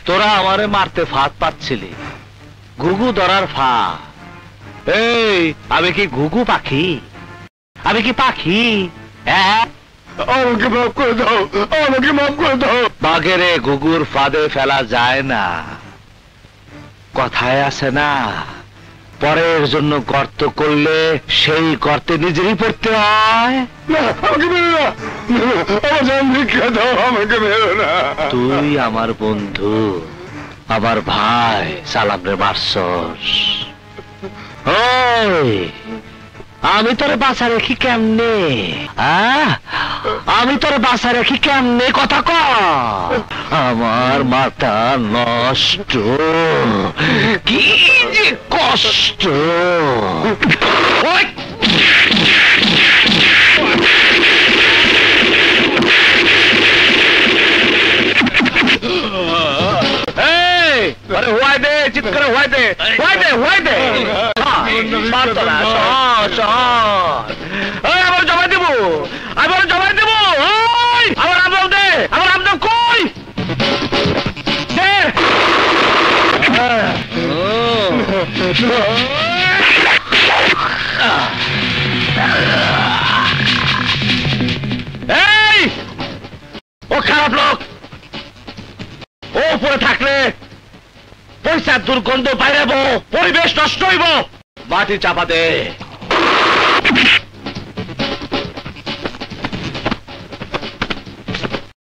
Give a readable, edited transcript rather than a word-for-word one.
তোরা আমারে মারতে ফাঁদ পাচ্ছিলি, ঘুঘু ধরার ফাঁদ। এই আমি কি ঘুঘু পাখি? আমি কি পাখি? হ্যাঁ, আমাকে মাফ করে দাও, আমাকে মাফ করে দাও। বাঘেরে ঘুঘুর ফাঁদে ফেলা যায় না, কথায় আছে না, পরের জন্য গর্ত করলে সেই গর্তে নিজেরই পড়তে হয়। আমাকে মেরো না, আমার জান ভিক্ষা দাও, আমাকে মেরো না। তুই আমার বন্ধু, আমার ভাই, সালাম রে মারছস। ওই আমি তোরে বাঁচা রাখি কেমনে? আমি তোরে বাঁচা রাখি কেমনে? কথা ক। আমার মাথা নষ্ট, কি যে কষ্ট। আরে হোয়াই দে, চিৎকার হোয়াই দে, হোয়াই দে, হোয়াই দে। আবার জমা দিব, আবার জমা দিব। আবার আমরাও দে, আবার আমরাও কই দে। এই ও খারাপ লোক, ও উপরে থাকলে পয়সার দুর্গন্ধ বাইরাবো, পরিবেশ নষ্ট হইব। মাটি চাপা দে।